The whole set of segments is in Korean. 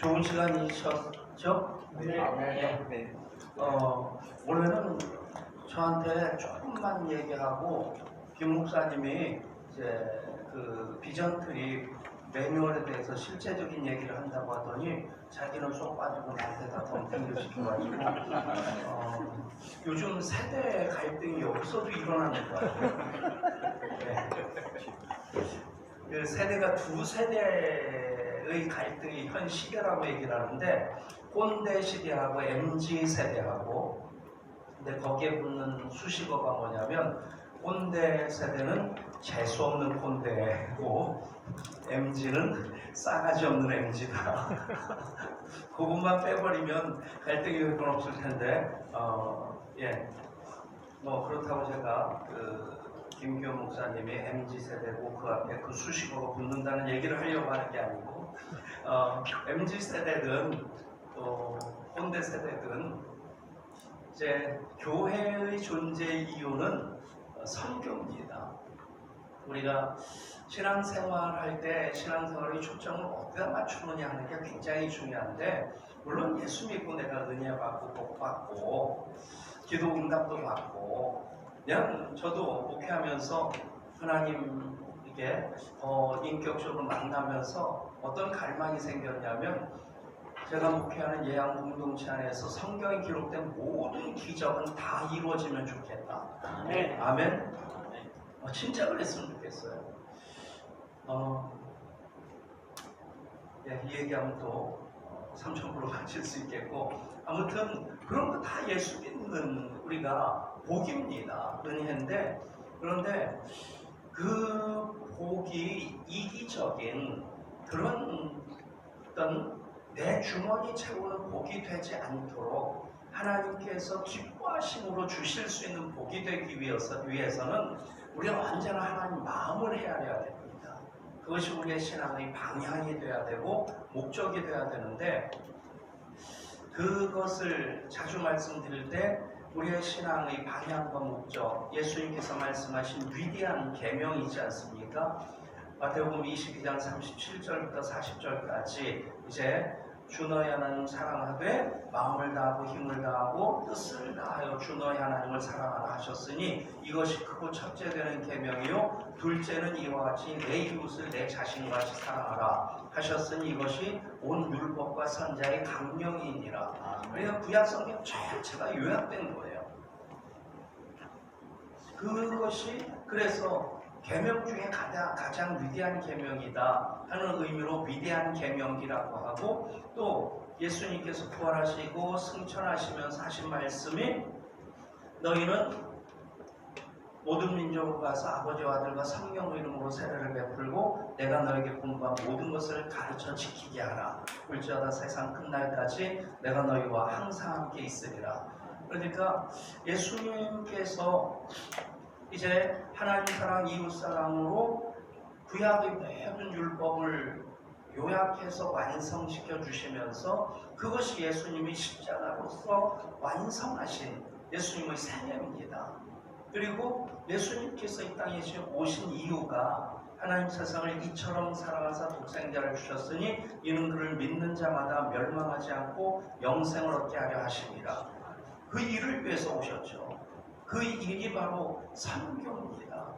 좋은 시간이셨죠? 네. 네. 원래는 저한테 조금만 얘기하고 김 목사님이 이제 그 비전 트립 매뉴얼에 대해서 실제적인 얘기를 한다고 하더니 자기는 쏙 빠지고 나한테 다 덤탱이를 시켜가지고 요즘 세대 갈등이 여기서도 일어나는 거예요. 네. 그 세대가 두 세대의 갈등이 현 시대라고 얘기를 하는데 꼰대 시대하고 MZ 세대하고, 근데 거기에 붙는 수식어가 뭐냐면 꼰대 세대는 재수 없는 꼰대고 MZ는 싸가지 없는 MZ다. 그것만 빼버리면 갈등이 몇 없을 텐데 뭐 그렇다고 제가 김기현 목사님이 MZ 세대고 그 앞에 그 수식어가 붙는다는 얘기를 하려고 하는 게 아니고 MZ 세대든 또 꼰대 세대든 이제 교회의 존재 이유는 선교입니다. 우리가 신앙생활할 때 신앙생활의 초점을 어디다 맞추느냐 하는 게 굉장히 중요한데, 물론 예수 믿고 내가 은혜 받고 복 받고 기도 응답도 받고, 그냥 저도 목회하면서 하나님에게 인격적으로 만나면서 어떤 갈망이 생겼냐면, 제가 목회하는 예양 공동체 안에서 성경에 기록된 모든 기적은 다 이루어지면 좋겠다. 네. 아멘. 진짜 그랬으면 좋겠어요. 이 얘기하면 또 삼천포로 갇힐 수 있겠고, 아무튼 그런 거 다 예수 믿는 우리가 복입니다. 은혜인데, 그런데 그 복이 이기적인 그런 어떤 내 주머니 채우는 복이 되지 않도록 하나님께서 기뻐하심으로 주실 수 있는 복이 되기 위해서는 우리가 언제나 하나님 마음을 헤아려야 됩니다. 그것이 우리의 신앙의 방향이 돼야 되고 목적이 돼야 되는데, 그것을 자주 말씀드릴 때 우리의 신앙의 방향과 목적, 예수님께서 말씀하신 위대한 계명이지 않습니까? 마태복음 22장 37절부터 40절까지 이제 주 너희 하나님 사랑하되 마음을 다하고 힘을 다하고 뜻을 다하여 주 너희 하나님을 사랑하라 하셨으니 이것이 크고 첫째 되는 계명이요 둘째는 이와 같이 내 이웃을 내 자신과 같이 사랑하라 하셨으니 이것이 온 율법과 선자의 강령이니라. 그러니까 구약 성경 전체가 요약된 거예요. 그것이 그래서 계명 중에 가장 위대한 계명이다 하는 의미로 위대한 계명이라고 하고, 또 예수님께서 부활하시고 승천하시면서 하신 말씀이 너희는 모든 민족으로 가서 아버지와 아들과 성령의 이름으로 세례를 베풀고 내가 너에게 분부한 모든 것을 가르쳐 지키게 하라. 볼지어다 세상 끝날까지 내가 너희와 항상 함께 있으리라. 그러니까 예수님께서 이제 하나님 사랑, 이웃 사랑으로 구약의 모든 율법을 요약해서 완성시켜 주시면서 그것이 예수님이 십자가로서 완성하신 예수님의 생애입니다. 그리고 예수님께서 이 땅에 오신 이유가 하나님 세상을 이처럼 사랑하사 독생자를 주셨으니 이는 그를 믿는 자마다 멸망하지 않고 영생을 얻게 하려 하심이라. 그 일을 위해서 오셨죠. 그 일이 바로 선교입니다.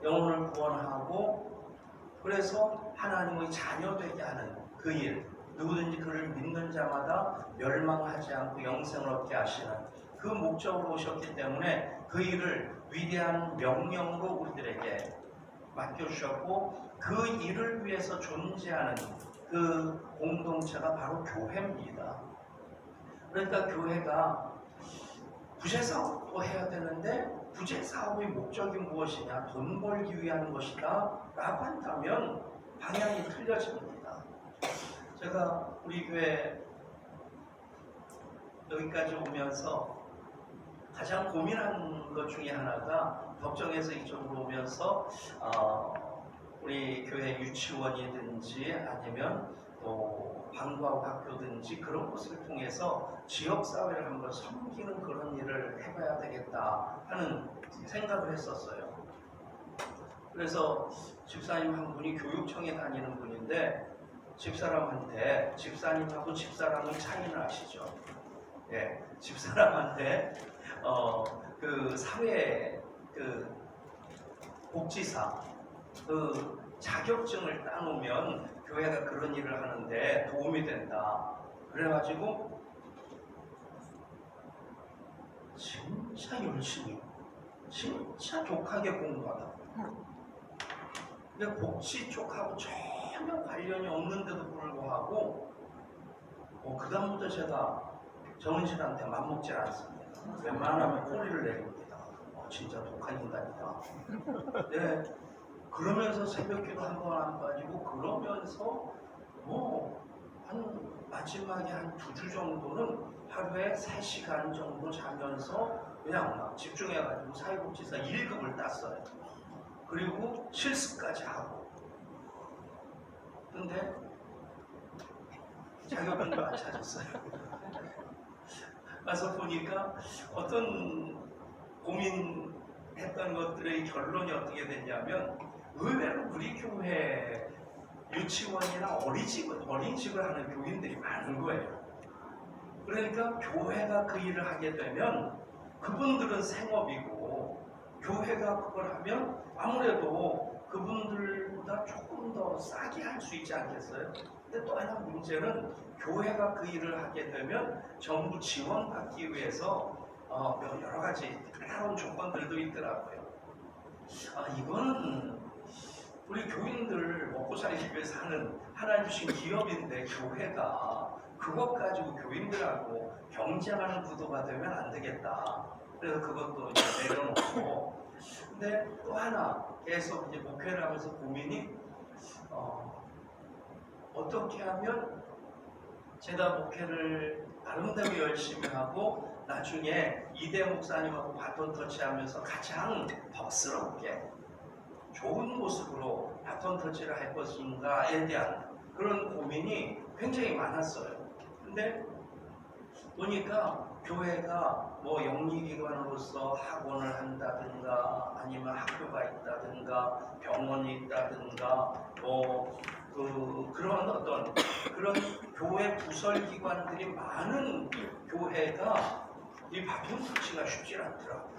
영혼을 구원하고 그래서 하나님의 자녀 되게 하는 그 일, 누구든지 그를 믿는 자마다 멸망하지 않고 영생을 얻게 하시는 그 목적으로 오셨기 때문에 그 일을 위대한 명령으로 우리들에게 맡겨주셨고, 그 일을 위해서 존재하는 그 공동체가 바로 교회입니다. 그러니까 교회가 부재사업도 해야 되는데 부재사업의 목적이 무엇이냐? 돈 벌기 위한 것이다 라고 한다면 방향이 틀려집니다. 제가 우리 교회 여기까지 오면서 가장 고민한 것 중에 하나가, 걱정해서 이쪽으로 오면서 우리 교회 유치원이든지 아니면 또 방과후 학교든지 그런 곳을 통해서 지역사회를 한번 섬기는 그런 일을 해봐야 되겠다 하는 생각을 했었어요. 그래서 집사님 한 분이 교육청에 다니는 분인데 집사람한테, 집사님하고 집사람의 차이는 아시죠? 예, 집사람한테 그 사회 그 복지사 그 자격증을 따놓으면 교회가 그런 일을 하는데 도움이 된다. 그래가지고 진짜 열심히, 진짜 독하게 공부하다. 근데 복지 쪽하고 전혀 관련이 없는데도 불구하고 그 다음부터 제가 정은실한테 맘먹지 않습니다. 웬만하면 꼬리를 내립니다. 진짜 독한 인간이다. 네, 그러면서 새벽기도 한 번 안 빠지고 그러면서 한 마지막에 한 2주 정도는 하루에 3시간 정도 자면서 그냥 막 집중해가지고 사회복지사 1급을 땄어요. 그리고 실습까지 하고. 근데 자격증도 안 찾았어요. 가서 보니까 어떤 고민했던 것들의 결론이 어떻게 됐냐면 의외로 우리 교회 유치원이나 어린이집을 하는 교인들이 많은 거예요. 그러니까 교회가 그 일을 하게 되면 그분들은 생업이고 교회가 그걸 하면 아무래도 그분들보다 조금 더 싸게 할 수 있지 않겠어요? 근데 또 하나 문제는 교회가 그 일을 하게 되면 정부 지원받기 위해서 여러 가지 까다로운 조건들도 있더라고요. 이거는 우리 교인들 먹고 살기 위해서 하는 하나님 주신 기업인데 교회가 그것 가지고 교인들하고 경쟁하는 구도가 되면 안 되겠다. 그래서 그것도 이제 내려놓고. 근데 또 하나 계속 이제 목회를 하면서 고민이 어떻게 하면 제가 목회를 아름다게 열심히 하고 나중에 이대 목사님하고 바톤 터치하면서 가장 덕스럽게 좋은 모습으로 바톤 터치를 할 것인가에 대한 그런 고민이 굉장히 많았어요. 근데 보니까 교회가 뭐 영리기관으로서 학원을 한다든가 아니면 학교가 있다든가 병원이 있다든가 그런 어떤 그런 교회 부설기관들이 많은 교회가 이 바톤 터치가 쉽지 않더라고요.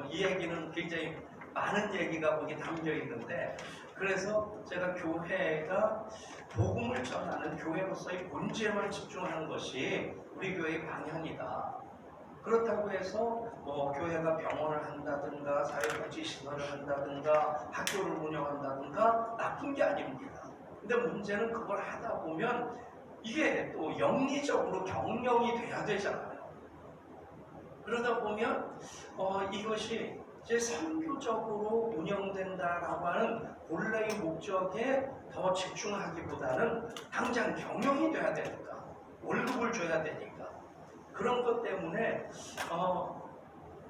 이 얘기는 굉장히 많은 얘기가 거기 담겨 있는데, 그래서 제가 교회가 복음을 전하는 교회로서의 본질만 집중하는 것이 우리 교회의 방향이다. 그렇다고 해서 교회가 병원을 한다든가 사회복지시설을 한다든가 학교를 운영한다든가 나쁜 게 아닙니다. 근데 문제는 그걸 하다 보면 이게 또 영리적으로 경영이 돼야 되잖아요. 그러다 보면 이것이 이제 선교적으로 운영된다라고 하는 본래의 목적에 더 집중하기보다는 당장 경영이 돼야 되니까, 월급을 줘야 되니까, 그런 것 때문에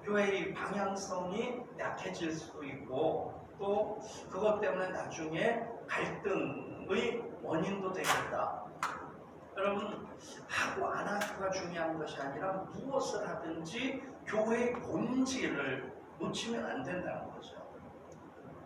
교회의 방향성이 약해질 수도 있고, 또 그것 때문에 나중에 갈등의 원인도 되겠다. 여러분, 하고 안 하고가 중요한 것이 아니라 무엇을 하든지 교회의 본질을 놓치면 안 된다는 거죠.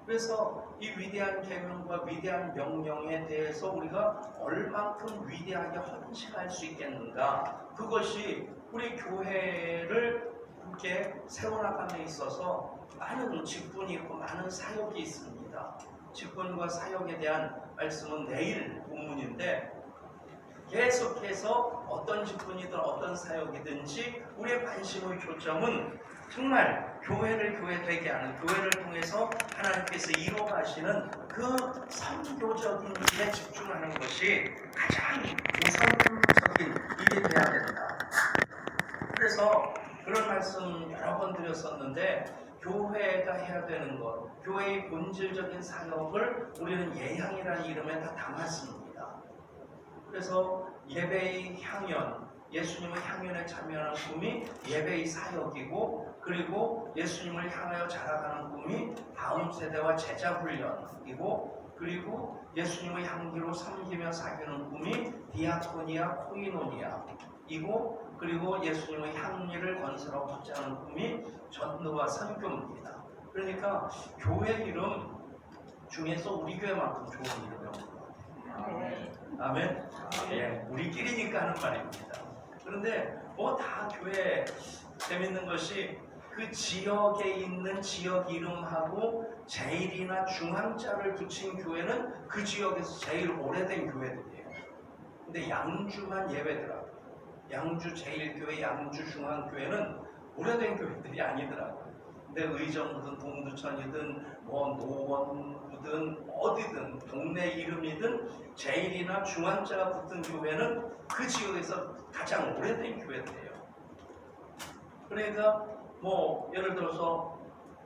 그래서 이 위대한 계명과 위대한 명령에 대해서 우리가 얼만큼 위대하게 헌신할 수 있겠는가, 그것이 우리 교회를 함께 세워나감에 있어서 많은 직분이 있고 많은 사역이 있습니다. 직분과 사역에 대한 말씀은 내일 본문인데, 계속해서 어떤 직분이든 어떤 사역이든지 우리의 관심의 초점은 정말 교회를 교회되게 하는, 교회를 통해서 하나님께서 이루어가시는 그 선교적인 일에 집중하는 것이 가장 우선적인 일이 되어야 된다. 그래서 그런 말씀 여러 번 드렸었는데, 교회가 해야 되는 것, 교회의 본질적인 사역을 우리는 예향이라는 이름에 다 담았습니다. 그래서 예배의 향연, 예수님의 향연에 참여하는 꿈이 예배의 사역이고, 그리고 예수님을 향하여 자라가는 꿈이 다음 세대와 제자 훈련이고, 그리고 예수님의 향기로 섬기며 사귀는 꿈이 디아코니아 코이노니아이고, 그리고 예수님의 향리를 건설하고 확장하는 꿈이 전도와 선교입니다. 그러니까 교회 이름 중에서 우리 교회만큼 좋은 이름이 없는 것 같아요. 아멘. 예, 우리끼리니까 하는 말입니다. 그런데 뭐 다 교회 재밌는 것이 그 지역에 있는 지역 이름하고 제일이나 중앙자를 붙인 교회는 그 지역에서 제일 오래된 교회들이에요. 근데 양주만 예외더라고요. 양주 제일교회, 양주 중앙교회는 오래된 교회들이 아니더라고요. 근데 의정부든 동두천이든 뭐 노원구든 어디든 동네 이름이든 제일이나 중앙자가 붙은 교회는 그 지역에서 가장 오래된 교회들이에요. 그러니까 뭐 예를 들어서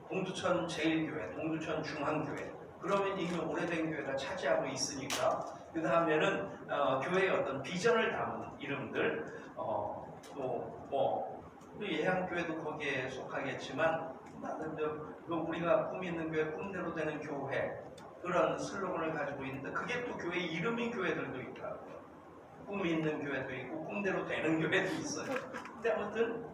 동두천 제일교회, 동두천 중앙교회 그러면 이미 오래된 교회가 차지하고 있으니까 그 다음에는 교회의 어떤 비전을 담은 이름들 또 뭐 예향교회도 거기에 속하겠지만 우리가 꿈 있는 교회, 꿈대로 되는 교회 그런 슬로건을 가지고 있는데 그게 또 교회 이름인 교회들도 있더라고요. 꿈 있는 교회도 있고 꿈대로 되는 교회도 있어요. 근데 아무튼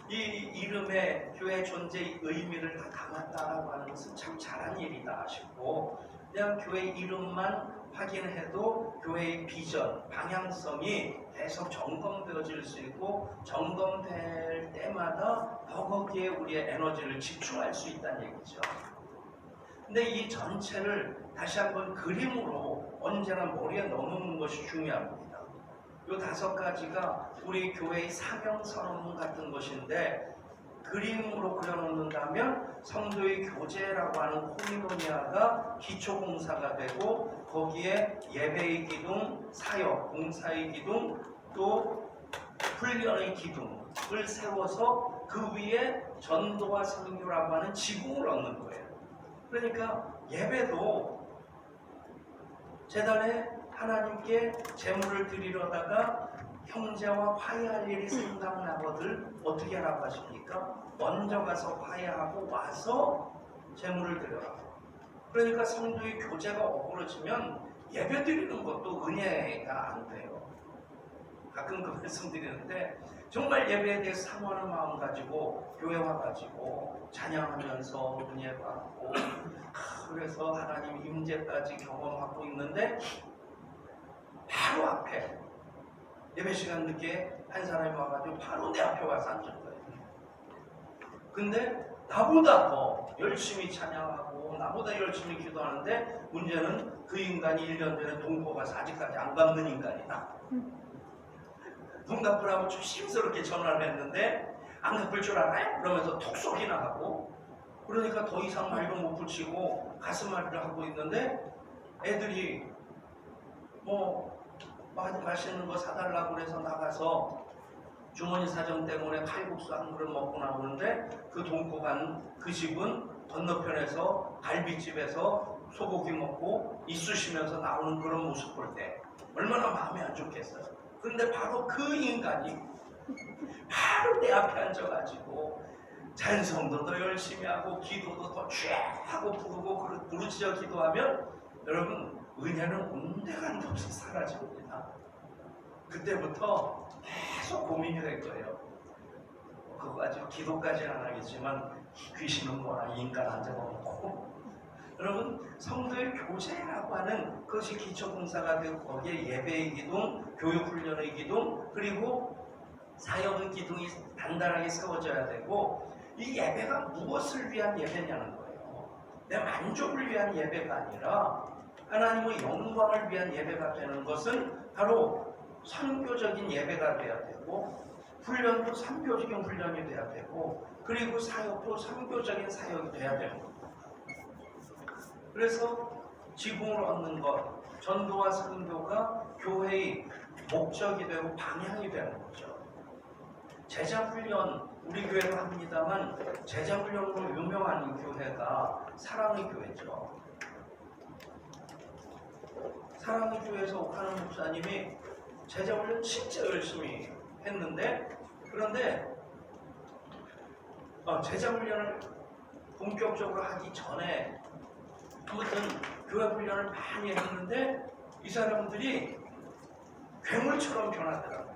이 이름에 교회 존재의 의미를 다 담았다라고 하는 것은 참 잘한 일이다 싶고 그냥 교회 이름만 확인해도 교회의 비전, 방향성이 계속 점검되어질 수 있고 점검될 때마다 더 거기에 우리의 에너지를 집중할 수 있다는 얘기죠. 근데 이 전체를 다시 한번 그림으로 언제나 머리에 넣는 것이 중요합니다. 이 5가지가 우리 교회의 사명선언문 같은 것인데 그림으로 그려놓는다면 성도의 교제라고 하는 코미노니아가 기초공사가 되고 거기에 예배의 기둥, 사역, 봉사의 기둥, 또 훈련의 기둥을 세워서 그 위에 전도와 선교라고 하는 지붕을 얻는 거예요. 그러니까 예배도 제단에 하나님께 제물을 드리려다가 형제와 화해할 일이 생각나거든 어떻게 하라고 하십니까? 먼저 가서 화해하고 와서 제물을 드려라. 그러니까 성도의 교제가 어그러지면 예배 드리는 것도 은혜가 안 돼요. 가끔 그 말씀 드리는데 정말 예배에 대해 사모하는 마음 가지고 교회 와가지고 찬양하면서 은혜 받고 그래서 하나님 임재까지 경험하고 있는데 바로 앞에 예배 시간 늦게 한 사람이 와가지고 바로 내 앞에 와서 앉은 거예요. 근데 나보다 더 열심히 찬양하고 나보다 열심히 기도하는데 문제는 그 인간이 1년 전에 동포 가서 아직까지 안 갚는 인간이다. 돈 갚으라고 조심스럽게 전화를 했는데 안 갚을 줄 알아요? 그러면서 톡 쏘기나 하고 그러니까 더 이상 말도 못 붙이고 가슴앓이를 하고 있는데 애들이 뭐 맛있는 거 사달라고 그래서 나가서 주머니 사정 때문에 칼국수 한 그릇 먹고 나오는데 그 동포 간 그 집은 건너편에서 갈비집에서 소고기 먹고 이쑤시면서 나오는 그런 모습 볼 때 얼마나 마음이 안 좋겠어요. 그런데 바로 그 인간이 바로 내 앞에 앉아가지고 찬송도 더 열심히 하고 기도도 더 하고 부르고 부르짖어 기도하면 여러분 은혜는 온데간도 없이 사라집니다. 그때부터 계속 고민이 될 거예요. 그거까지 기도까지는 안 하겠지만 귀신은 뭐나 인간 안 잡아먹고 여러분 성도의 교제라고 하는 그것이 기초봉사가 되고 거기에 예배의 기둥, 교육훈련의 기둥 그리고 사역의 기둥이 단단하게 세워져야 되고 이 예배가 무엇을 위한 예배냐는 거예요. 내 만족을 위한 예배가 아니라 하나님의 영광을 위한 예배가 되는 것은 바로 선교적인 예배가 돼야 되고 훈련도 선교적인 훈련이 돼야 되고 그리고 사역도 선교적인 사역이 돼야 되는 겁니다. 그래서 지붕을 얻는 것, 전도와 선교가 교회의 목적이 되고 방향이 되는 거죠. 제자훈련, 우리 교회도 합니다만 제자훈련으로 유명한 교회가 사랑의 교회죠. 사랑의 교회에서 옥하는 목사님이 제자훈련 진짜 열심히 했는데 그런데 제자훈련을 본격적으로 하기 전에 아무튼 교회 훈련을 많이 했는데 이 사람들이 괴물처럼 변하더라고요.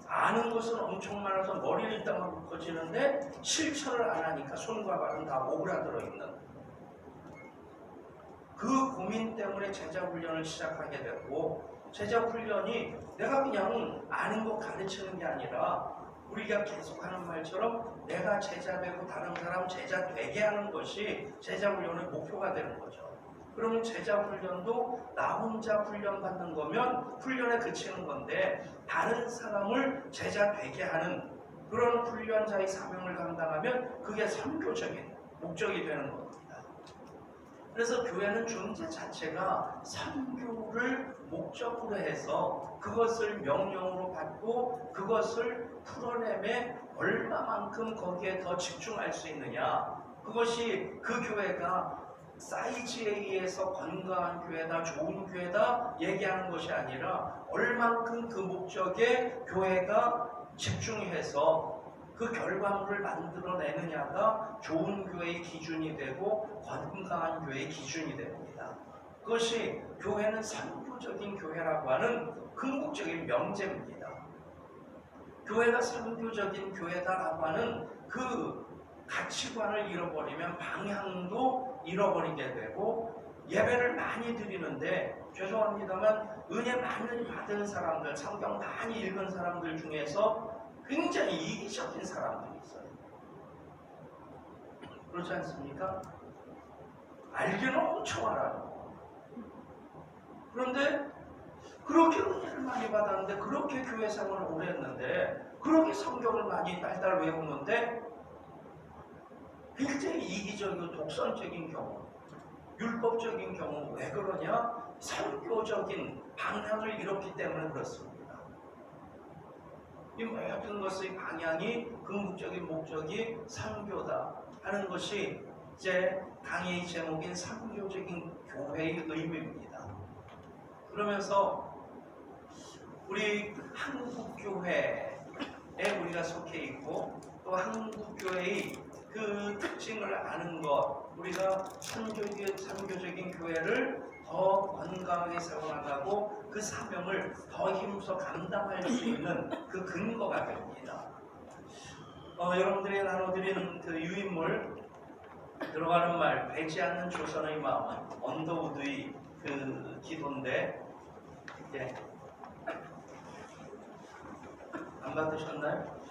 아는 것은 엄청 많아서 머리를 일단 커지는데 실천을 안 하니까 손과 발은 다 오그라들어 있는 그 고민 때문에 제자 훈련을 시작하게 됐고, 제자 훈련이 내가 그냥 아는 거 가르치는 게 아니라 우리가 계속하는 말처럼 내가 제자 되고 다른 사람 제자 되게 하는 것이 제자 훈련의 목표가 되는 거죠. 그러면 제자 훈련도 나 혼자 훈련 받는 거면 훈련에 그치는 건데, 다른 사람을 제자 되게 하는 그런 훈련자의 사명을 감당하면 그게 선교적인 목적이 되는 겁니다. 그래서 교회는 존재 자체가 선교를 목적으로 해서 그것을 명령으로 받고 그것을 풀어내매 얼마만큼 거기에 더 집중할 수 있느냐, 그것이 그 교회가 사이즈에 의해서 건강한 교회다, 좋은 교회다 얘기하는 것이 아니라 얼만큼 그 목적에 교회가 집중해서 그 결과물을 만들어내느냐가 좋은 교회의 기준이 되고 건강한 교회의 기준이 됩니다. 그것이 교회는 선교적인 교회라고 하는 궁극적인 명제입니다. 교회가 선교적인 교회다라고 하는 그 가치관을 잃어버리면 방향도 잃어버리게 되고, 예배를 많이 드리는데 죄송합니다만 은혜 많이 받은 사람들, 성경 많이 읽은 사람들 중에서 굉장히 이기적인 사람들이 있어요. 그렇지 않습니까? 알기는 엄청 알아요. 그런데 그렇게 은혜를 많이 받았는데, 그렇게 교회 생활을 오래 했는데, 그렇게 성경을 많이 딸딸 외우는데 굉장히 이기적이고 독선적인 경우, 율법적인 경우, 왜 그러냐? 선교적인 방향을 잃었기 때문에 그렇습니다. 이 모든 것의 방향이, 궁극적인 목적이 선교다 하는 것이 이제 강의의 제목인 선교적인 교회의 의미입니다. 그러면서 우리 한국교회에 우리가 속해 있고, 또 한국교회의 그 특징을 아는 것, 우리가 선교적인 교회를 더 건강하게 세워나가고 그 사명을 더 힘써 감당할 수 있는 그 근거가 됩니다. 여러분들이 나눠드린 그 유인물 들어가는 말, 배지 않는 조선의 마음은 언더우드의 그 기도인데, 예. 안 받으셨나요?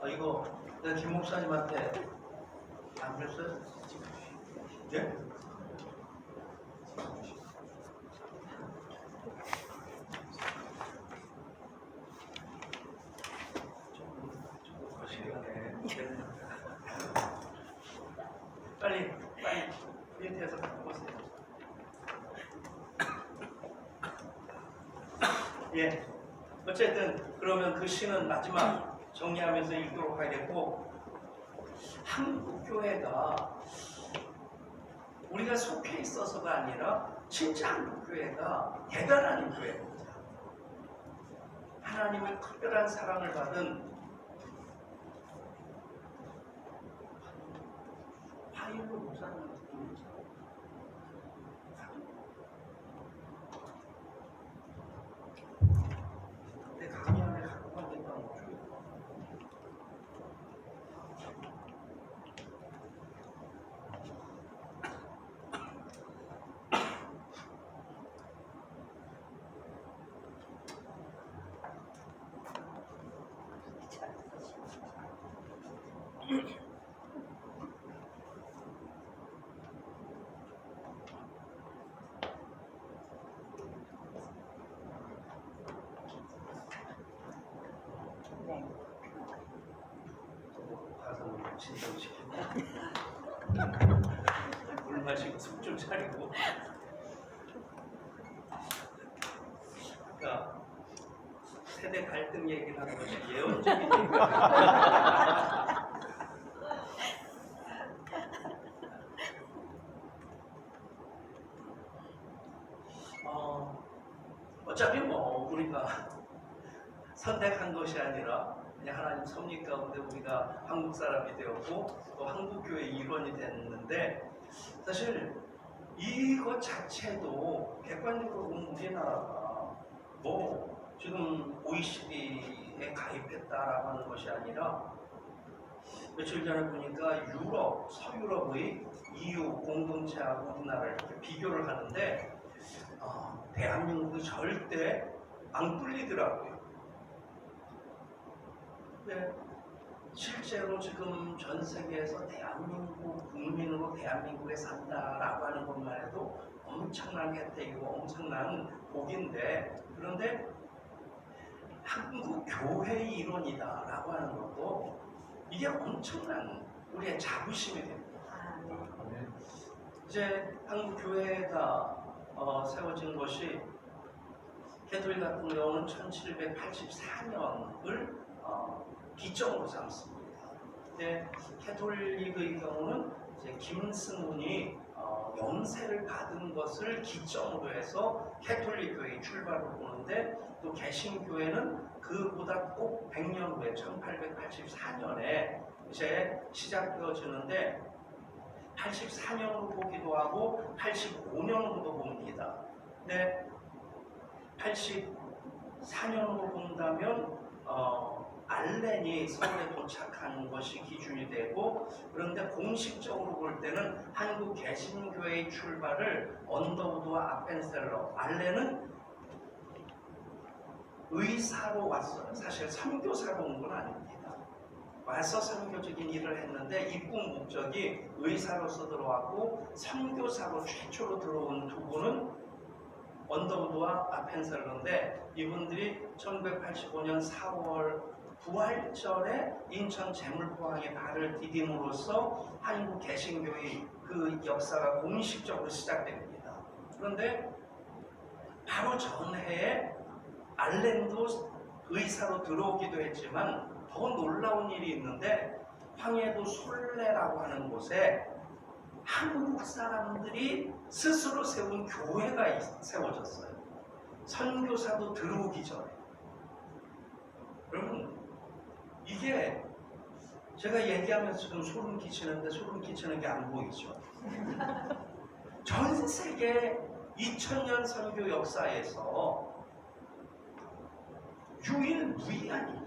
이거 내가 김 목사님한테 안 그랬어요? 예? 빨리 밑에서 보세요. 예. 어쨌든 그러면 그 시는 마지막 정리하면서 읽도록 하겠고, 한국교회가 우리가 속해 있어서가 아니라 진짜 한국교회가 대단한 교회입니다. 하나님의 특별한 사랑을 받은 파일로 목사님 내 강의 안에 갖고 가겠다는 거죠. 가서 진정시키고 물 마시고 숨 좀 차리고. 그러니까 세대 갈등 얘기를 하는 것이 예언적인 얘기가. 어차피 뭐 우리가 선택한 것이 아니라 그냥 하나님 섭리 가운데 우리가 한국 사람이 되었고 또 한국교회 일원이 됐는데, 사실 이것 자체도 객관적으로 보면 우리나라가 뭐 지금 OECD에 가입했다라고 하는 것이 아니라 며칠 전에 보니까 유럽, 서유럽의 EU 공동체하고 우리나라를 이렇게 비교를 하는데 대한민국이 절대 안 뚫리더라고요. 근데 실제로 지금 전 세계에서 대한민국 국민으로 대한민국에 산다라고 하는 것만 해도 엄청난 혜택이고 엄청난 복인데, 그런데 한국 교회의 일원이다라고 하는 것도 이게 엄청난 우리의 자부심이 됩니다. 이제 한국 교회가 세워진 것이 캐톨릭 같은 경우는 1784년을 기점으로 삼습니다. 근데 캐톨릭의 경우는 이제 김승훈이 영세를 받은 것을 기점으로 해서 캐톨릭 교회의 출발을 보는데, 또 개신교회는 그보다 꼭 100년 후에 1884년에 이제 시작되어지는데 84년으로 보기도 하고 85년으로도 봅니다. 근데 84년으로 본다면 알렌이 서울에 도착한 것이 기준이 되고, 그런데 공식적으로 볼 때는 한국 개신교회의 출발을 언더우드와 아펜셀러, 알렌은 의사로 왔어요. 사실 선교사로 온 건 아닙니다. 와서 선교적인 일을 했는데 입국 목적이 의사로서 들어왔고, 선교사로 최초로 들어온 두 분은 언더우드와 아펜셀러인데, 이분들이 1985년 4월 부활절에 인천 재물포항에 발을 디딤으로써 한국 개신교의 그 역사가 공식적으로 시작됩니다. 그런데 바로 전해에 알렌도 의사로 들어오기도 했지만 더 놀라운 일이 있는데, 황해도 솔레라고 하는 곳에 한국 사람들이 스스로 세운 교회가 세워졌어요. 선교사도 들어오기 전에. 여러분, 이게 제가 얘기하면서 지금 소름 끼치는데 소름 끼치는 게 안 보이죠? 전 세계 2000년 선교 역사에서 유일무이한이에요.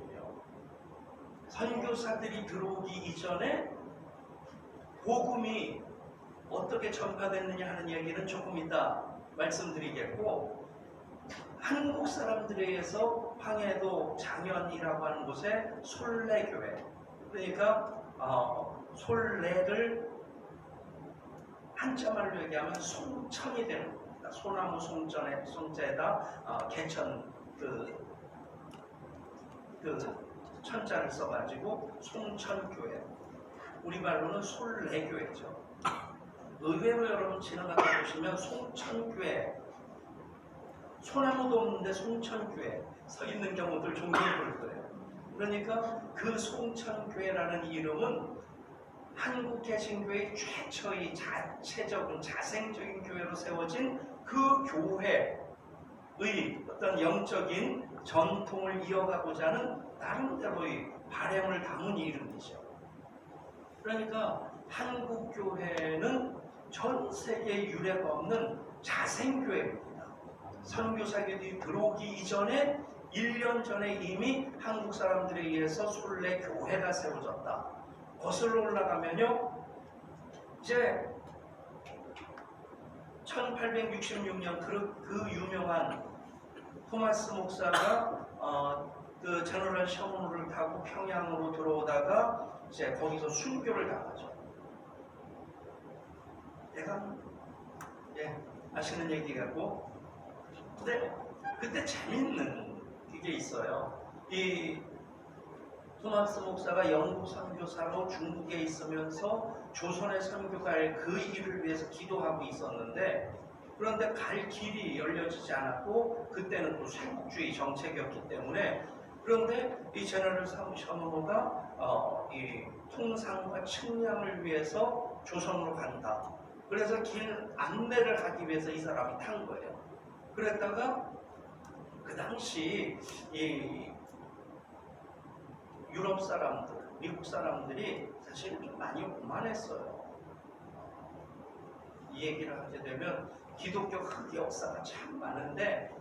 선교사들이 들어오기 이전에 복음이 어떻게 전파됐느냐 하는 얘기는 조금 이따 말씀드리겠고, 한국 사람들에 의해서 황해도 장현이라고 하는 곳에 솔레교회, 그러니까 솔레를 한자말로 얘기하면 송천이 되는 겁니다. 소나무 송전에 송자에다 개천 그 천자를 써가지고 송천교회, 우리말로는 솔레교회죠. 의외로 여러분 지나가다 보시면 송천교회, 소나무도 없는데 송천교회 서 있는 경우들 종종 볼 거예요. 그러니까 그 송천교회라는 이름은 한국 개신교회의 최초의 자체적인 자생적인 교회로 세워진 그 교회의 어떤 영적인 전통을 이어가고자 하는 나름대로의 바램을 담은 이름이죠. 그러니까 한국 교회는 전 세계에 유례가 없는 자생교회입니다. 선교사들이 들어오기 이전에 1년 전에 이미 한국 사람들에 의해서 솔레 교회가 세워졌다. 거슬러 올라가면요, 이제 1866년 그 유명한 토마스 목사가 그 제너럴 셔먼호를 타고 평양으로 들어오다가 이제 거기서 순교를 당하죠. 내가 아시는 얘기 같고, 근데 그때 재밌는 게 있어요. 이 토마스 목사가 영국 선교사로 중국에 있으면서 조선의 선교갈 그 일을 위해서 기도하고 있었는데, 그런데 갈 길이 열려지지 않았고, 그때는 또 쇄국주의 정책이었기 때문에, 그런데 이 제너럴 셔먼호가 이 통상과 측량을 위해서 조선으로 간다. 그래서 길 안내를 하기 위해서 이 사람이 탄 거예요. 그랬다가 그 당시 이 유럽 사람들, 미국 사람들이 사실 좀 많이 오만했어요. 이 얘기를 하게 되면 기독교 흑 역사가 참 많은데,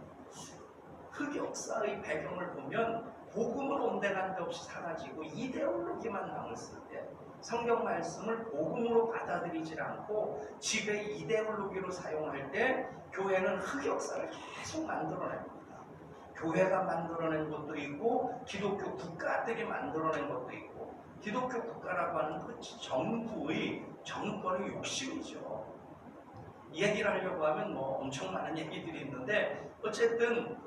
흑역사의 배경을 보면 복음은 온데간데 없이 사라지고 이데올로기만 남았을 때 성경 말씀을 복음으로 받아들이지 않고 지배 이데올로기로 사용할 때 교회는 흑역사를 계속 만들어냅니다. 교회가 만들어낸 것도 있고 기독교 국가들이 만들어낸 것도 있고 기독교 국가라고 하는 그 정부의 정권의 욕심이죠. 얘기를 하려고 하면 뭐 엄청 많은 얘기들이 있는데 어쨌든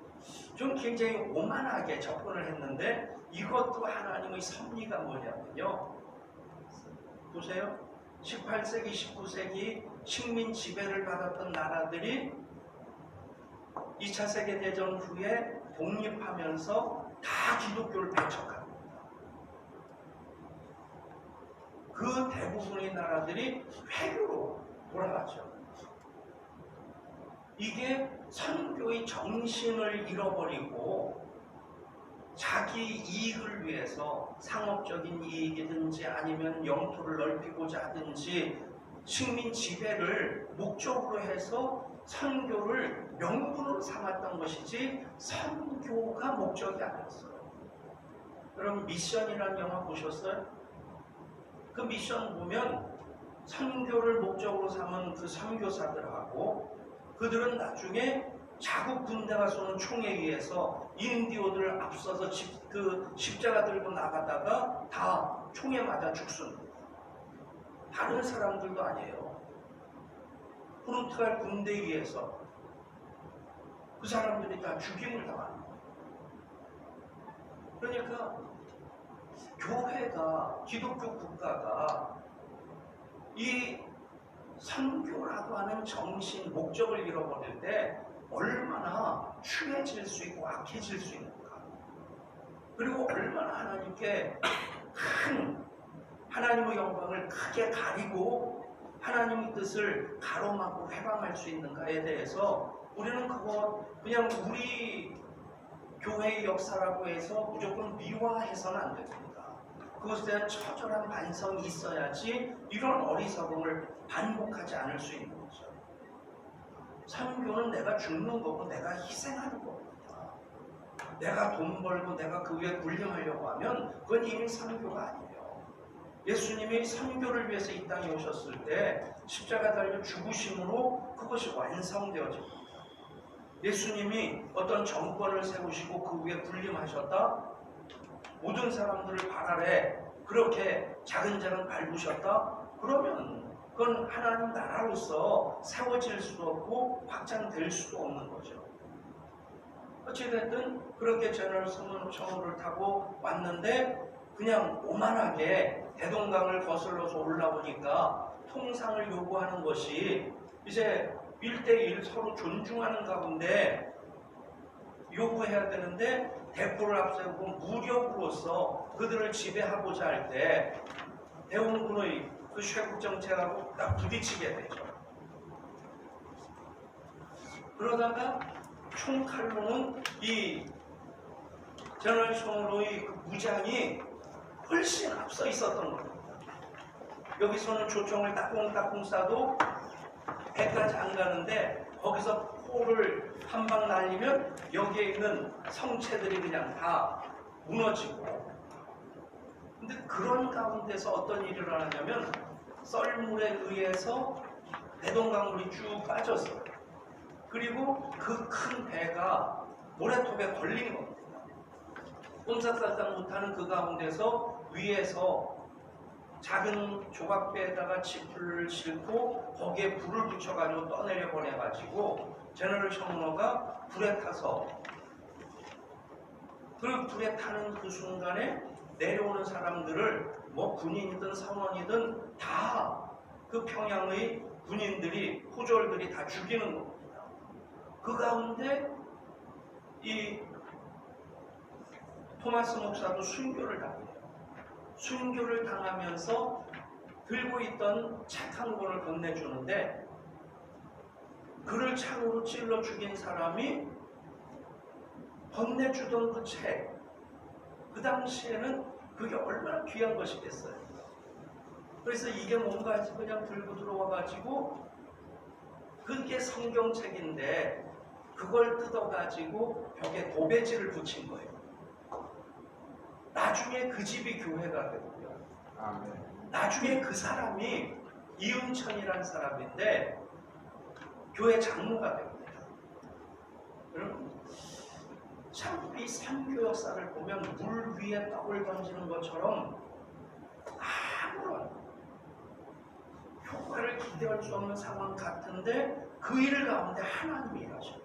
좀 굉장히 오만하게 접근을 했는데 이것도 하나님의 섭리가 뭐냐면요. 보세요. 18세기, 19세기 식민 지배를 받았던 나라들이 2차 세계대전 후에 독립하면서 다 기독교를 배척합니다. 그 대부분의 나라들이 회교로 돌아갔죠. 이게 선교의 정신을 잃어버리고 자기 이익을 위해서 상업적인 이익이든지 아니면 영토를 넓히고자 하든지 식민 지배를 목적으로 해서 선교를 명분으로 삼았던 것이지 선교가 목적이 아니었어요. 여러분 미션이라는 영화 보셨어요? 그 미션 보면 선교를 목적으로 삼은 그 선교사들하고 그들은 나중에 자국 군대가 쏘는 총에 의해서 인디오들을 앞서서 십자가 들고 나가다가 다 총에 맞아 죽습니다. 다른 사람들도 아니에요. 포르투갈 군대에 의해서 그 사람들이 다 죽임을 당합니다. 그러니까 교회가 기독교 국가가 이 선교라고 하는 정신, 목적을 잃어버릴 때 얼마나 추해질 수 있고 악해질 수 있는가. 그리고 얼마나 하나님께 큰 하나님의 영광을 크게 가리고 하나님의 뜻을 가로막고 회방할 수 있는가에 대해서 우리는 그거 그냥 우리 교회의 역사라고 해서 무조건 미화해서는 안 됩니다. 그것에 대한 처절한 반성이 있어야지 이런 어리석음을 반복하지 않을 수 있는 거죠. 선교는 내가 죽는 거고 내가 희생하는 겁니다. 내가 돈 벌고 내가 그 위에 군림하려고 하면 그건 이미 선교가 아니에요. 예수님이 선교를 위해서 이 땅에 오셨을 때 십자가 달려 죽으심으로 그것이 완성되어집니다. 예수님이 어떤 정권을 세우시고 그 위에 군림하셨다? 모든 사람들을 발 아래 그렇게 차근차근 밟으셨다? 그러면 그건 하나님 나라로서 세워질 수도 없고 확장될 수도 없는 거죠. 어찌됐든 그렇게 제너럴 성호를 타고 왔는데 그냥 오만하게 대동강을 거슬러서 올라오니까 통상을 요구하는 것이 이제 1대1 서로 존중하는 가운데 요구해야 되는데 대포를 앞세우고 무력으로서 그들을 지배하고자 할 때 대원군의 그 쇄국 정책하고 딱 부딪히게 되죠. 그러다가 총칼로는 이 제너럴 성호의 그 무장이 훨씬 앞서 있었던 겁니다. 여기서는 조총을 따꿍따꿍 쏴도 배까지 안 가는데 거기서 포를 한 방 날리면 여기에 있는 성체들이 그냥 다 무너지고, 근데 그런 가운데서 어떤 일이 일어나냐면 썰물에 의해서 대동강물이 쭉 빠졌어요. 그리고 그 큰 배가 모래톱에 걸린 겁니다. 꼼짝달싹 못하는 그 가운데서 위에서 작은 조각배에다가 지프를 싣고 거기에 불을 붙여가지고 떠내려 보내가지고 제너럴 성호가 불에 타서 그 불에 타는 그 순간에 내려오는 사람들을 뭐 군인이든 선원이든 다 그 평양의 군인들이 포졸들이 다 죽이는 겁니다. 그 가운데 이 토마스 목사도 순교를 당해요. 순교를 당하면서 들고 있던 책 한 권을 건네주는데 그를 창으로 찔러 죽인 사람이 건네주던 그 책, 그 당시에는 그게 얼마나 귀한 것이겠어요. 그래서 이게 뭔가 해서 그냥 들고 들어와가지고 그게 성경책인데 그걸 뜯어가지고 벽에 도배지를 붙인 거예요. 나중에 그 집이 교회가 되고요. 나중에 그 사람이 이은천이라는 사람인데 교회 장로가 됩니다. 여러분, 참 이 선교 역사를 보면 물 위에 떡을 던지는 것처럼 아무런 효과를 기대할 수 없는 상황 같은데 그 일 가운데 하나님이 일하셔요.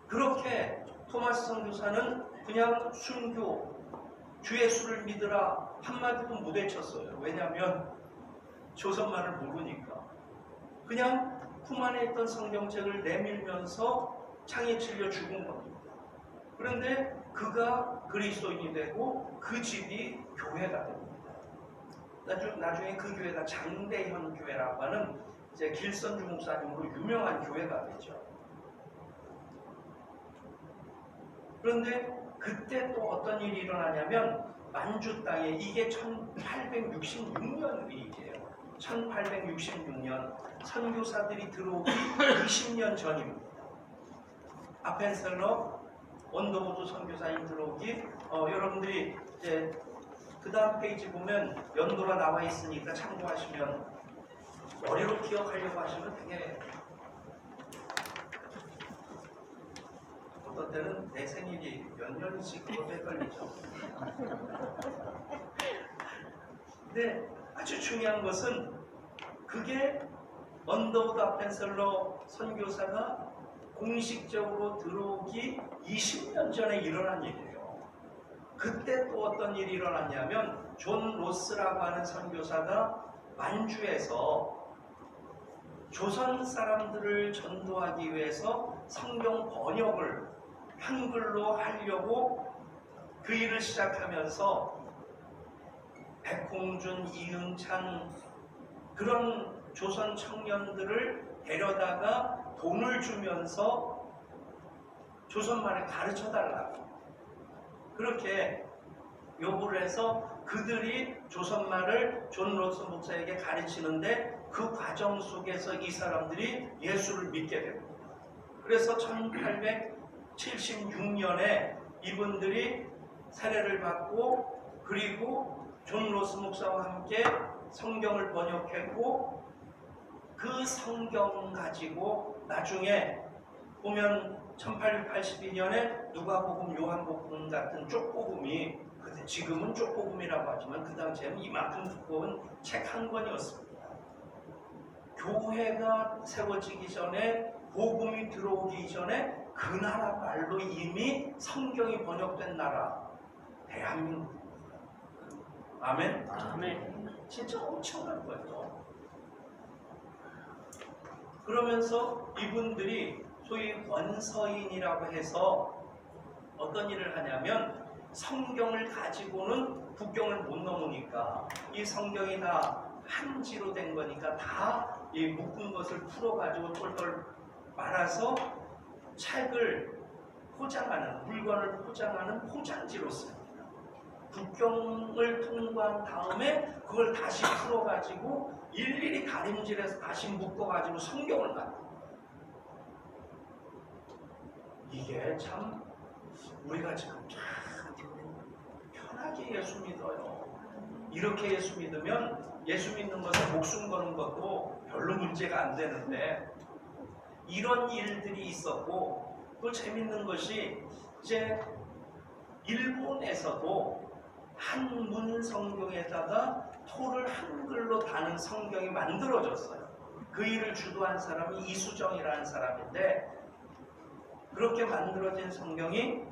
그렇게 토마스 선교사는 그냥 순교, 주 예수를 믿으라 한마디도 못 외쳤어요. 왜냐하면 조선말을 모르니까. 그냥 품 안에 있던 성경책을 내밀면서 창에 찔려 죽은 겁니다. 그런데 그가 그리스도인이 되고 그 집이 교회가 됩니다. 나중에 그 교회가 장대현 교회라고 하는 이제 길선주 목사님으로 유명한 교회가 되죠. 그런데 그때 또 어떤 일이 일어나냐면 만주 땅에 이게 1866년 일이에요. 1866년 선교사들이 들어오기 20년 전입니다. 아펜셀러 원더우드 선교사님 들어오기 여러분들이 이제 그 다음 페이지 보면 연도가 나와 있으니까 참고하시면 머리로 기억하려고 하시면 되게 어떤 때는 내 생일이 몇 년이지 그것도 헷갈리죠. 근데 아주 중요한 것은 그게 언더우드 아펜셀러 선교사가 공식적으로 들어오기 20년 전에 일어난 일이에요. 그때 또 어떤 일이 일어났냐면 존 로스라고 하는 선교사가 만주에서 조선 사람들을 전도하기 위해서 성경 번역을 한글로 하려고 그 일을 시작하면서 백홍준, 이응찬 그런 조선 청년들을 데려다가 돈을 주면서 조선말을 가르쳐달라고 그렇게 요구를 해서 그들이 조선말을 존 로스 목사에게 가르치는데 그 과정 속에서 이 사람들이 예수를 믿게 됩니다. 그래서 1876년에 이분들이 세례를 받고 그리고 존 로스 목사와 함께 성경을 번역했고 그 성경 가지고 나중에 보면 1882년에 누가복음, 요한복음 같은 쪽복음이 지금은 쪽복음이라고 하지만 그 당시에는 이만큼 두꺼운 책 한 권이었습니다. 교회가 세워지기 전에 복음이 들어오기 전에 그 나라 말로 이미 성경이 번역된 나라 대한민국입니다. 아멘? 아멘. 진짜 엄청난 거예요. 그러면서 이분들이 소위 원서인이라고 해서 어떤 일을 하냐면 성경을 가지고는 국경을 못 넘으니까 이 성경이 다 한지로 된 거니까 다 이 묶은 것을 풀어가지고 똘똘 말아서 책을 포장하는 물건을 포장하는 포장지로 씁니다. 국경을 통과한 다음에 그걸 다시 풀어가지고 일일이 다림질해서 다시 묶어가지고 성경을 만듭니다. 이게 참 우리가 지금 참 편하게 예수 믿어요. 이렇게 예수 믿으면 예수 믿는 것에 목숨 거는 것도 별로 문제가 안 되는데 이런 일들이 있었고 또 재밌는 것이 이제 일본에서도 한문 성경에다가 토를 한글로 다는 성경이 만들어졌어요. 그 일을 주도한 사람이 이수정이라는 사람인데 그렇게 만들어진 성경이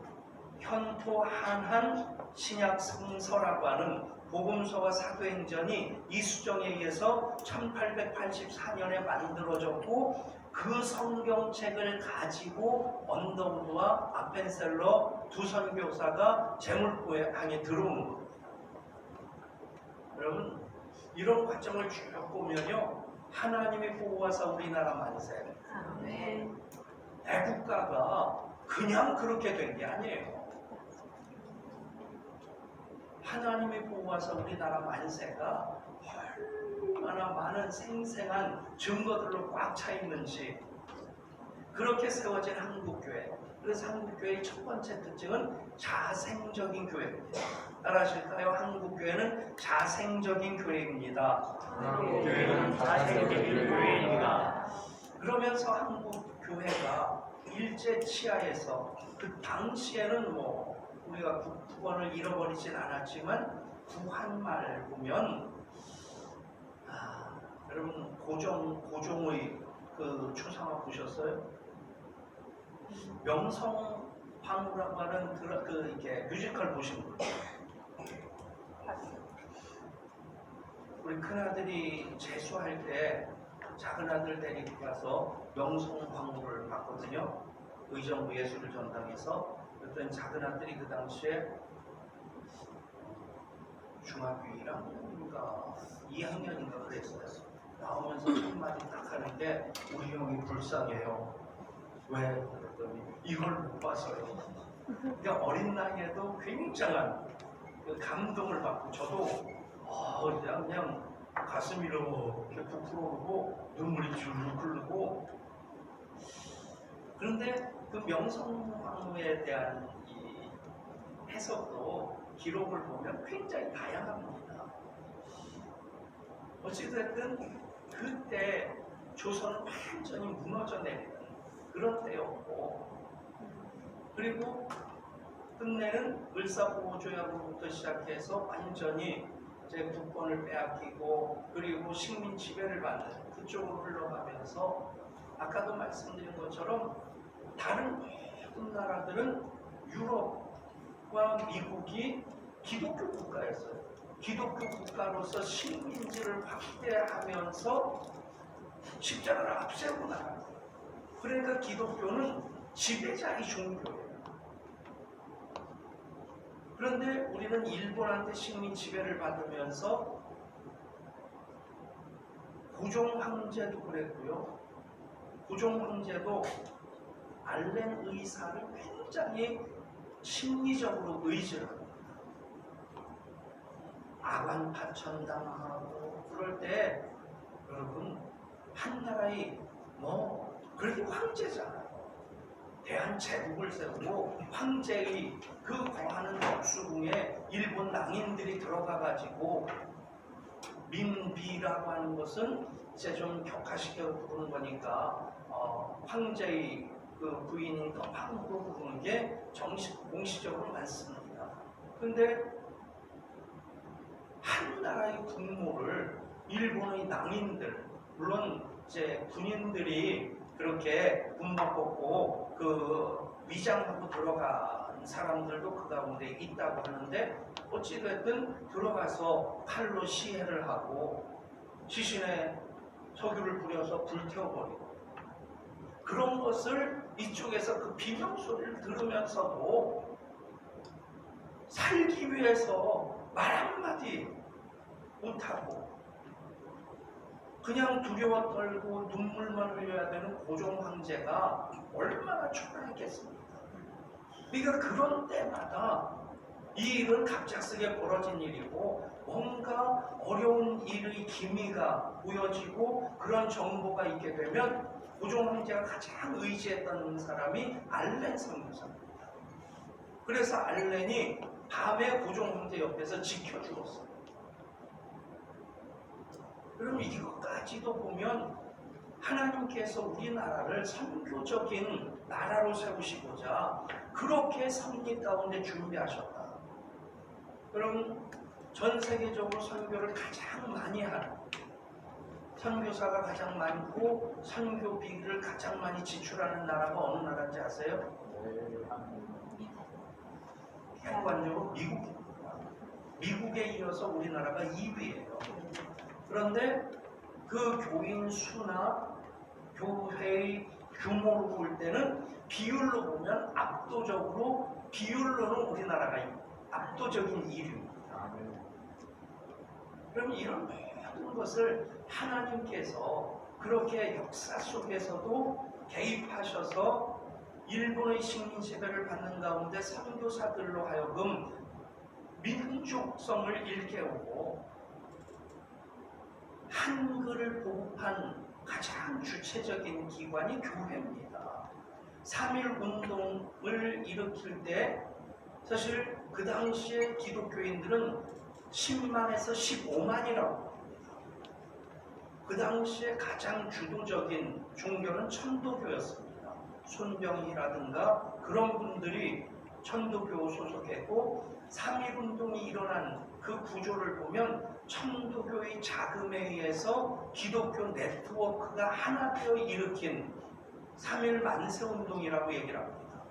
현토 한한 신약 성서라고 하는 복음서와 사도행전이 이수정에 의해서 1884년에 만들어졌고 그 성경책을 가지고 언더우드와 아펜셀러 두 선교사가 제물포항에 들어오는 겁니다. 여러분 이런 과정을 쭉 보면요 하나님의 보호하사 우리나라 만세 애국가가 그냥 그렇게 된 게 아니에요. 하나님의 보호하사 우리나라 만세가 얼마나 많은 생생한 증거들로 꽉 차 있는지 그렇게 세워진 한국교회. 그래서 한국교회의 첫 번째 특징은 자생적인 교회입니다. 따라하실까요? 한국교회는 자생적인 교회입니다. 한국교회는 자생적인 교회입니다. 그러면서 한국교회가 일제 치하에서 그 당시에는 우리가 국권을 잃어버리진 않았지만 구한말 보면 여러분 고종의 그 초상화 보셨어요? 명성황후라고 하는 이게 뮤지컬 보신 분? 우리 큰아들이 재수할 때 작은아들 데리고 가서 명성황후를 봤거든요. 의정부 예술을 전당에서. 그랬더니 작은아들이 그 당시에 중학교 1학년인가 2학년인가 그랬어요. 나오면서 첫 마디 딱 하는데 우리 형이 불쌍해요. 왜? 그랬더니 이걸 못 봐서요. 그러니까 어린 나이에도 굉장한 그 감동을 받고 저도 그냥 가슴이 이렇게 부풀어오르고 눈물이 줄줄 흐르고. 그런데 그 명성황후에 대한 이 해석도 기록을 보면 굉장히 다양합니다. 어찌됐든 그때 조선은 완전히 무너져 내리는 그런 때였고, 그리고 끝내는 을사보호조약으로부터 시작해서 완전히 이제 국권을 빼앗기고 그리고 식민 지배를 받는 그쪽으로 흘러가면서 아까도 말씀드린 것처럼 다른 모든 나라들은 유럽과 미국이 기독교 국가였어요. 기독교 국가로서 식민지를 확대하면서 십자가를 앞세우고 나가요. 그러니까 기독교는 지배자의 종교예요. 그런데 우리는 일본한테 식민 지배를 받으면서 고종 황제도 그랬고요. 고종 황제도 알렌 의사를 굉장히 심리적으로 의지를 합니다. 아관 파천당하고 그럴 때 여러분 한 나라의 그래도 황제잖아요. 대한제국을 세우고 황제의 그 거하는 덕수궁에 일본 낭인들이 들어가가지고 민비라고 하는 것은 이제 좀 격화시켜 부르는 거니까 황제의 그 부인인 황후로 부르는 게 공식적으로 많습니다. 근데 한 나라의 국모를 일본의 낭인들, 물론 이제 군인들이 그렇게 군복 벗고 그 위장하고 들어간 사람들도 그 가운데 있다고 하는데, 어찌됐든 들어가서 칼로 시해를 하고 시신에 석유를 뿌려서 불태워버리고, 그런 것을 이쪽에서 그 비명소리를 들으면서도 살기 위해서 말 한마디 못하고 그냥 두려워 떨고 눈물만 흘려야 되는 고종 황제가 얼마나 초라했겠습니까? 그러니까 그런 때마다 이 일은 갑작스레 벌어진 일이고 뭔가 어려운 일의 기미가 보여지고 그런 정보가 있게 되면 고종 황제가 가장 의지했던 사람이 알렌 선교사입니다. 그래서 알렌이 밤에 고종 황제 옆에서 지켜주었어요. 그럼 이것까지도 보면 하나님께서 우리나라를 선교적인 나라로 세우시고자 그렇게 선기 가운데 준비하셨다. 그럼 전 세계적으로 선교를 가장 많이 하는, 선교사가 가장 많고 선교비를 가장 많이 지출하는 나라가 어느 나라인지 아세요? 객관적으로 미국입니다. 미국에 이어서 우리나라가 2위예요. 그런데 그 교인 수나 교회의 규모로 볼 때는 비율로 보면 압도적으로, 비율로는 우리나라가 압도적인 1위입니다. 그럼 이런 모든 것을 하나님께서 그렇게 역사 속에서도 개입하셔서 일본의 식민지배를 받는 가운데 선교사들로 하여금 민족성을 일깨우고 한글을 보급한 가장 주체적인 기관이 교회입니다. 3.1 운동을 일으킬 때 사실 그 당시에 기독교인들은 10만에서 15만이라고. 그 당시에 가장 주도적인 종교는 천도교였습니다. 손병희라든가 그런 분들이 천도교 소속했고 3.1 운동이 일어난 그 구조를 보면 천도교의 자금에 의해서 기독교 네트워크가 하나 되어 일으킨 3.1 만세 운동이라고 얘기를 합니다.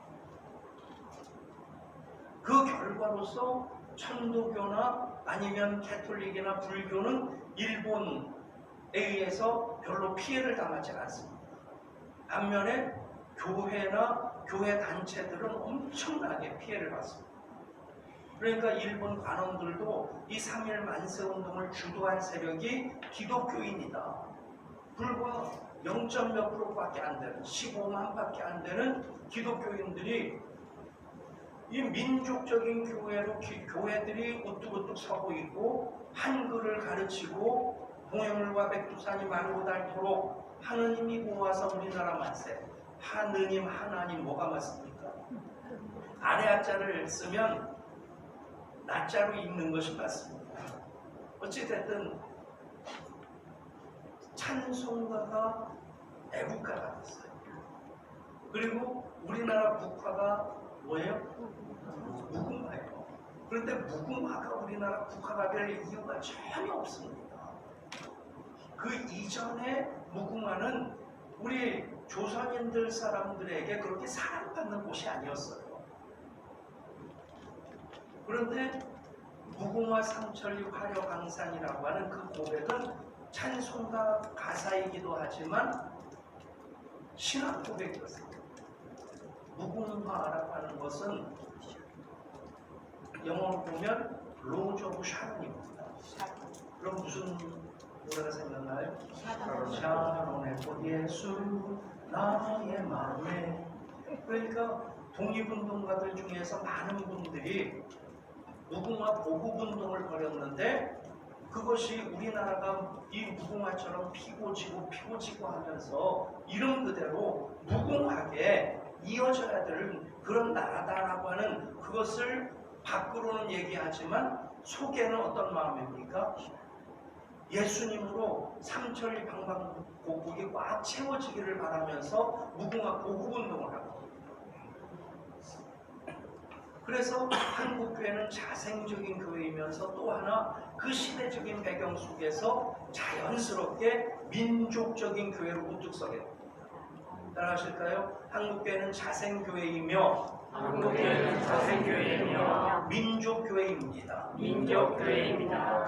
그 결과로서 천도교나 아니면 캐톨릭이나 불교는 일본에 의해서 별로 피해를 당하지 않습니다. 반면에 교회나 교회 단체들은 엄청나게 피해를 받습니다. 그러니까 일본 관원들도 이 3.1 만세 운동을 주도한 세력이 기독교인이다. 불과 0.몇 %밖에 안 되는 15만밖에 안 되는 기독교인들이 이 민족적인 교회들이 우뚝우뚝 서고 있고 한글을 가르치고 동해물과 백두산이 말고 닳도록 하느님이 모아서 우리나라 만세. 하느님 하나님 뭐가 맞습니까? 아래 한자를 쓰면 낮자로 읽는 것이 맞습니다. 어찌됐든 찬송가가 애국가가 됐어요. 그리고 우리나라 국화가 뭐예요? 무궁화예요. 그런데 무궁화가 우리나라 국화가 될 이유가 전혀 없습니다. 그 이전에 무궁화는 우리 조선인들 사람들에게 그렇게 사랑받는 곳이 아니었어요. 그런데 무궁화 삼천리 화려강산이라고 하는 그 고백은 찬송가 가사이기도 하지만 신앙 고백이었어요. 무궁화라고 하는 것은 영어로 보면 로즈 오브 샤론입니다. 그럼 무슨 노래가 생각나요? 샤론의 꽃 예수 나의 마음에. 그러니까 독립운동가들 중에서 많은 분들이 무궁화 보급운동을 벌였는데 그것이 우리나라가 이 무궁화처럼 피고 지고 하면서 이름 그대로 무궁하게 이어져야 될 그런 나라다라고 하는 그것을 밖으로는 얘기하지만 속에는 어떤 마음입니까? 예수님으로 삼천리 방방곡곡이 꽉 채워지기를 바라면서 무궁화 보급운동을 하고. 그래서 한국교회는 자생적인 교회이면서 또 하나 그 시대적인 배경 속에서 자연스럽게 민족적인 교회로 우뚝 서게 됩니다. 따라하실까요? 한국교회는 자생교회이며 민족교회입니다.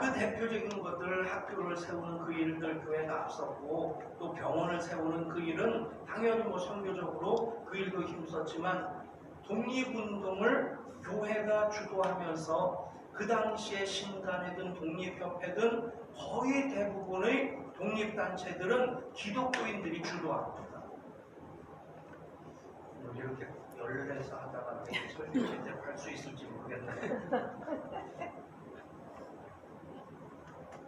그 대표적인 것들, 학교를 세우는 그 일들 교회가 앞섰고 또 병원을 세우는 그 일은 당연히 뭐 선교적으로 그 일도 힘썼지만 독립운동을 교회가 주도하면서 그 당시에 신간이든 독립협회든 거의 대부분의 독립단체들은 기독교인들이 주도합니다. 이렇게 열내서 하다가 설교 제대로 할 수 있을지 모르겠네요.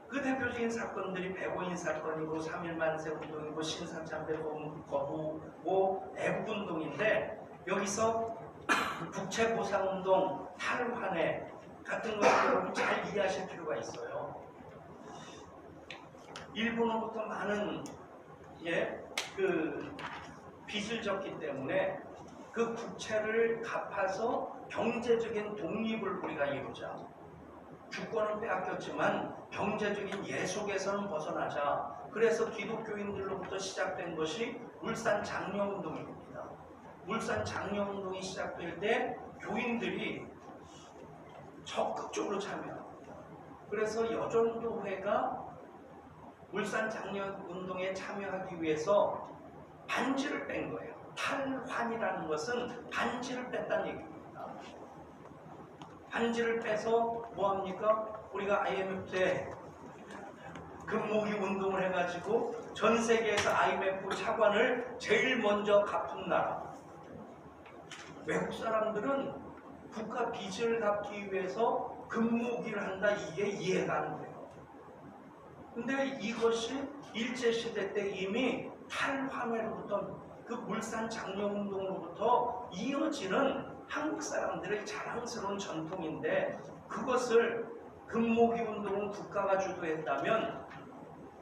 그 대표적인 사건들이 배고인 사건이고 3.1 만세 운동이고 신사참배 거부고 애국운동인데 여기서 국채보상운동, 탈환회 같은 것들을 잘 이해하실 필요가 있어요. 일본으로부터 많은 그 빚을 졌기 때문에 그 국채를 갚아서 경제적인 독립을 우리가 이루자. 주권은 빼앗겼지만 경제적인 예속에서는 벗어나자. 그래서 기독교인들로부터 시작된 것이 울산 장려운동입니다. 울산 장려운동이 시작될 때 교인들이 적극적으로 참여합니다. 그래서 여전도회가 울산 장려운동에 참여하기 위해서 반지를 뺀 거예요. 탈환이라는 것은 반지를 뺐다는 얘기입니다. 반지를 빼서 뭐합니까? 우리가 IMF 때 금모기 운동을 해가지고 전 세계에서 IMF 차관을 제일 먼저 갚은 나라. 외국 사람들은 국가 빚을 갚기 위해서 금모기를 한다, 이게 이해가 안 돼요. 근데 이것이 일제시대 때 이미 탈환회로부터 그 물산 장려운동으로부터 이어지는 한국 사람들의 자랑스러운 전통인데, 그것을 금모기 운동은 국가가 주도했다면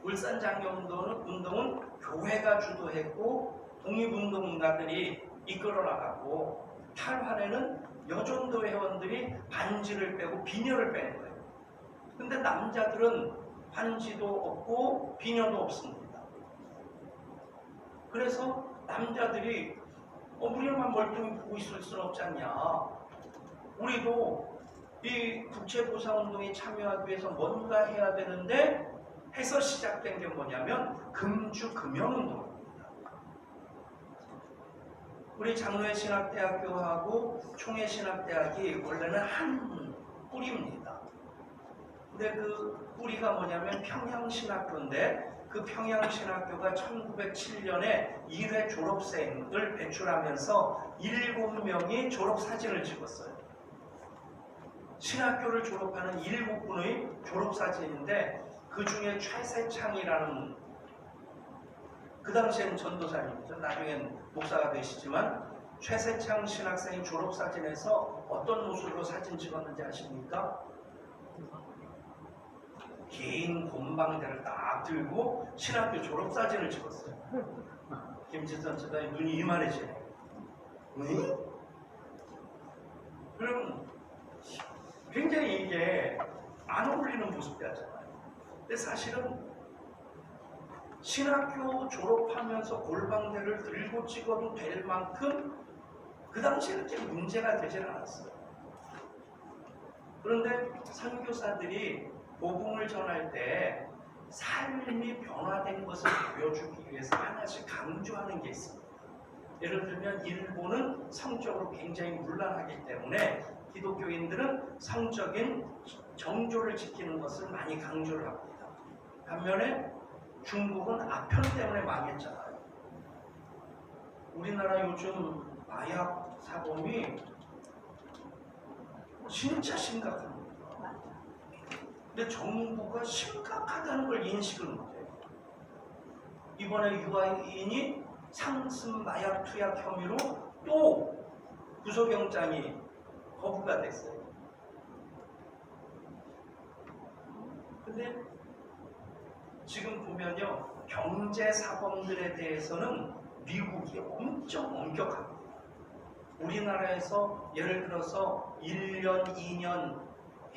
물산 장려운동은 교회가 주도했고 독립운동가들이 이끌어 나갔고, 탈환에는 여전도 회원들이 반지를 빼고 비녀를 빼는 거예요. 근데 남자들은 반지도 없고 비녀도 없습니다. 그래서 남자들이 우리만 멀뚱히 보고 있을 수는 없지 않냐. 우리도 이 국제보상운동에 참여하기 위해서 뭔가 해야 되는데 해서 시작된 게 뭐냐면 금주금연운동입니다. 우리 장로회 신학대학교하고 총회 신학대학이 원래는 한 뿌리입니다. 근데 그 뿌리가 뭐냐면 평양신학교인데, 그 평양신학교가 1907년에 1회 졸업생을 배출하면서 7명이 졸업사진을 찍었어요. 신학교를 졸업하는 7분의 졸업사진인데, 그 중에 최세창이라는, 그 당시에는 전도사님이죠. 나중엔 목사가 되시지만, 최세창 신학생이 졸업사진에서 어떤 모습으로 사진 찍었는지 아십니까? 개인 곰방대를 딱 들고 신학교 졸업사진을 찍었어요. 김지선 지사님 눈이 이만해지네. 응? 그럼 굉장히 이게 안 어울리는 모습 같잖아요. 근데 사실은 신학교 졸업하면서 골방대를 들고 찍어도 될 만큼 그 당시에는 좀 문제가 되질 않았어요. 그런데 선교사들이 복음을 전할 때 삶이 변화된 것을 보여주기 위해서 하나씩 강조하는 게 있습니다. 예를 들면 일본은 성적으로 굉장히 문란하기 때문에 기독교인들은 성적인 정조를 지키는 것을 많이 강조를 합니다. 반면에 중국은 아편 때문에 망했잖아요. 우리나라 요즘 마약 사범이 진짜 심각합니다. 근데 정부가 심각하다는 걸 인식을 못해요. 이번에 유아인이 상습 마약 투약 혐의로 또 구속영장이 거부가 됐어요. 근데 지금 보면요, 경제사범들에 대해서는 미국이 엄청 엄격합니다. 우리나라에서 예를 들어서 1년, 2년